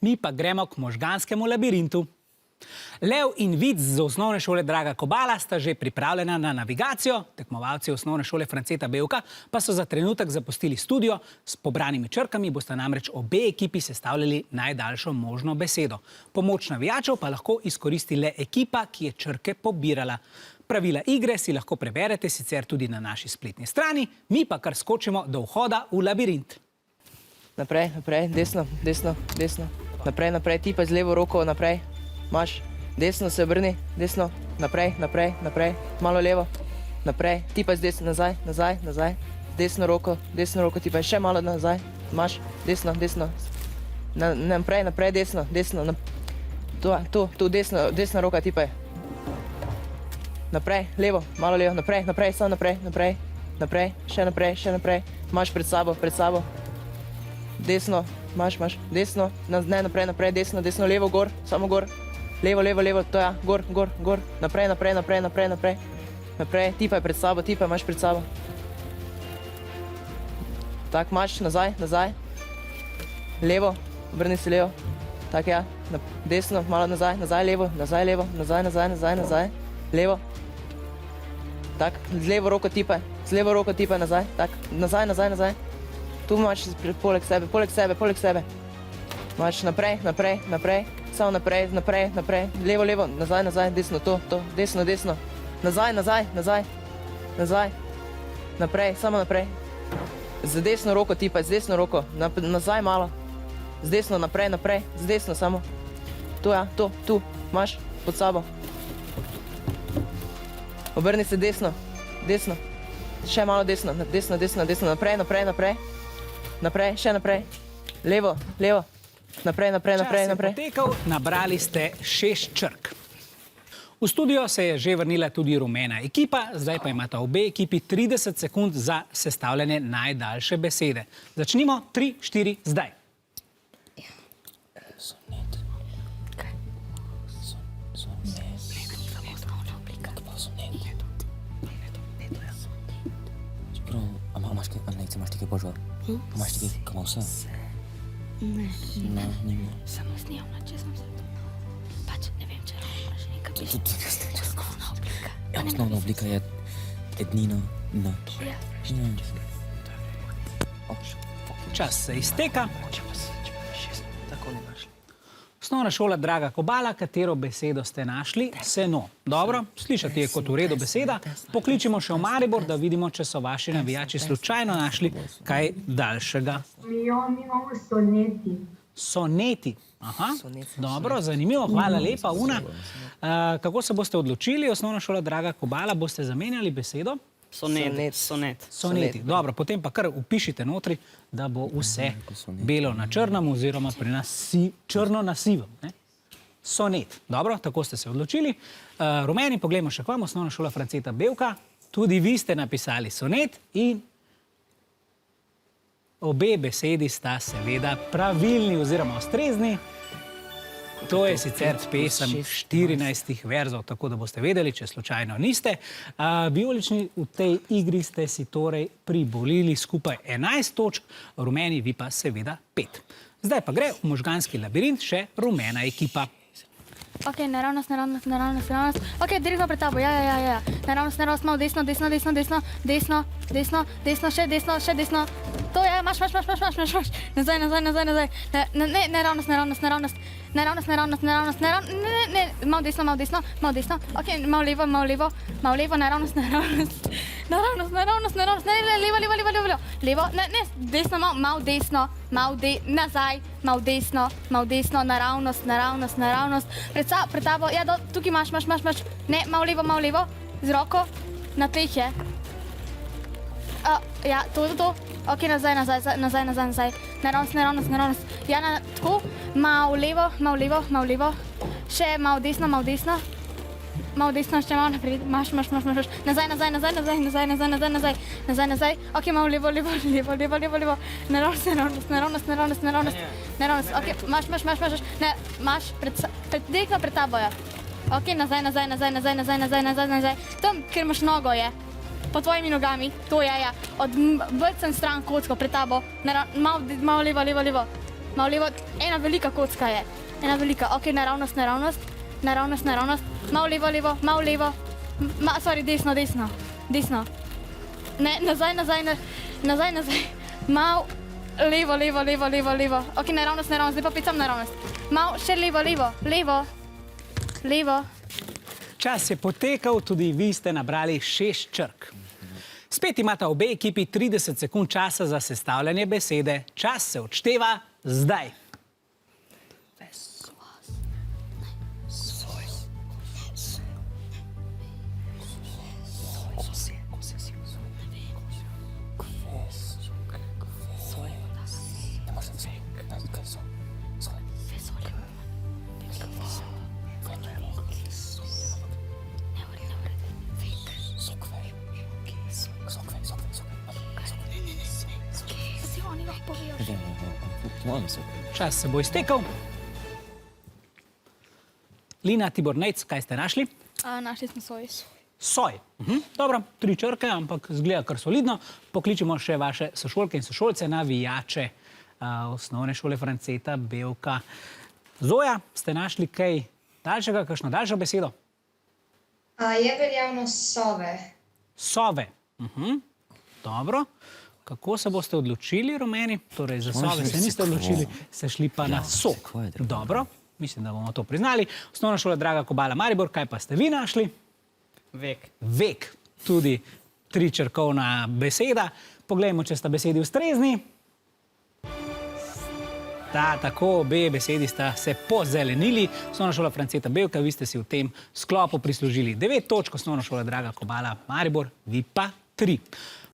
mi pa gremo k možganskemu labirintu. Lev in Vic z osnovne šole Draga Kobala sta že pripravljena na navigacijo, tekmovalci osnovne šole Franceta Bevka pa so za trenutek zapustili studio. S pobranimi črkami bosta namreč obe ekipi sestavljali najdaljšo možno besedo. Pomoč navijačev pa lahko izkoristi le ekipa, ki je črke pobirala. Pravila igre si lahko preberete sicer tudi na naši spletni strani, mi pa kar skočimo do vhoda v labirint. Naprej, naprej, desno, desno, desno. Naprej, naprej, tipaj z levo roko, naprej. Maš, desno se obrni, desno, naprej, naprej, naprej, malo levo, naprej, tipaj z desno, nazaj, nazaj, nazaj, desno roko, tipaj še malo nazaj, maš, desno, desno, naprej, naprej, desno, desno, tu, desno, desna roka, tipaj, naprej, levo, malo levo, naprej, naprej, samo naprej, naprej, naprej, še naprej, maš pred sabo, desno, maš, desno, ne, naprej, naprej, desno, desno, levo, gor, samo gor. Levo, levo, levo, to ja, gor, gor, gor, naprej, naprej, naprej, naprej, naprej, naprej, tipaj pred sabo, tipaj imaš pred sabo. Tak, imaš, nazaj, nazaj, levo, obrni se levo, tak ja, desno, malo nazaj, nazaj, levo, nazaj, levo, nazaj, nazaj, nazaj, nazaj, levo, tak, z levo roko tipaj nazaj, tak, nazaj, nazaj, nazaj, tu imaš poleg sebe, imaš naprej, naprej, naprej, samo naprej, naprej, naprej, levo, levo, nazaj, nazaj, desno, to, desno, desno, nazaj, nazaj, nazaj, nazaj, naprej, samo naprej, z desno roko tipaj, z desno roko, nazaj malo, z desno, naprej, naprej, z desno samo, tu, ja, tu, imaš pod sabo, obrni se desno, desno, še malo desno, desno, desno, desno, naprej, naprej, naprej, naprej, še naprej, levo, levo, naprej, naprej, naprej, naprej. Čas je potekal, nabrali ste 6 črk. V studio se je že vrnila tudi rumena ekipa, zdaj pa imata obe ekipi 30 sekund za sestavljanje najdaljše besede. Začnimo 3, 4, zdaj. Imaš ti kaj požar? Imaš ti kaj kamosa? Ne, nima. samo snijavna, če sem se pač ne vem, če imaš nekaj osnovna oblika. Ja, osnovna oblika je ednina N. Čas se izteka. Tako ne našli. Osnovna šola Draga Kobala, katero besedo ste našli? Seno. Dobro, slišati je kot v redu beseda. Pokličimo še v Maribor, da vidimo, če so vaši navijači slučajno našli kaj daljšega. Mi imamo soneti. Soneti. Aha, dobro, zanimivo, hvala lepa, Una. Kako se boste odločili? Osnovna šola Draga Kobala, boste zamenjali besedo? Soneti. Dobro, potem pa kar upišite notri, da bo vse belo na črnem oziroma pri nas črno na sivem. Sonet. Dobro, tako ste se odločili. Rumeni, poglejmo še k vam, osnovna šola Franceta Bevka. Tudi vi ste napisali sonet in obe besedi sta seveda pravilni oziroma ustrezni. To je sicer pesem 14 verzov, tako da boste vedeli, če slučajno niste. Vijolični, v tej igri ste si torej priborili skupaj 11 točk, rumeni vi pa seveda 5. Zdaj pa gre v možganski labirint še rumena ekipa. Ok, naravnost. Ok, direktno pred tabo, ja. Naravnost, malo desno, še desno. To je, maš. Nazaj. Ne, naravnost. Ne, malo desno. Ok, malo levo, naravnost. Ne, levo. Ne, desno, malo desno. Nazaj, malo desno, naravnost. Pred tabo, ja, tukaj imaš. Ne, malo levo, z roko, na teh je. Ja, to. Ok, nazaj. Naravnost. Ja, tako, malo levo. Še malo desno. Malo desno, še malo naprej. Maš. Nazaj. Ok, malo levo. Naravnost. Ok, maš. Ne, maš, direktno pred tabo je. Ok, nazaj. Tam, kjer imaš nogo je. Po tvojimi nogami, to je, ja. Od brcem stran kocko pred tabo. Malo levo. malo levo, ena velika kocka je, ena velika, ok, naravnost, naravnost, naravnost, naravnost, malo levo, levo, malo levo, sorry, desno, desno, desno, ne, nazaj, nazaj, nazaj, nazaj, malo levo, levo, levo, levo, levo, ok, naravnost, naravnost, zdaj pa pet sam naravnost, malo še levo, levo, levo, levo. Čas je potekal, tudi vi ste nabrali 6 črk. Spet imata obe ekipi 30 sekund časa za sestavljanje besede. Čas se odšteva zdaj. Čas se bo iztekel. Lina, Tibor, Nejc, kaj ste našli? Našli smo svoj. Soj. Dobro, 3 črke, ampak zgleda kar solidno. Pokličimo še vaše sošolke in sošolce, navijače osnovne šole Franceta Bevka. Zoja, ste našli kaj daljšega, kakšno daljšo besedo? Je veljavno sove. Sove. Dobro. Kako se boste odločili, rumeni? Torej, za sove se niste odločili, ste šli pa na sok. Dobro, mislim, da bomo to priznali. Osnovna šola Draga Kobala Maribor, kaj pa ste vi našli? Vek. Vek, tudi 3-črkovna beseda. Poglejmo, če sta besedi ustrezni. Tako, obe besedi sta se pozelenili. Osnovna šola Franceta Bevka, vi ste si v tem sklopu prislužili 9 točk, osnovna šola Draga Kobala Maribor, vi pa 3.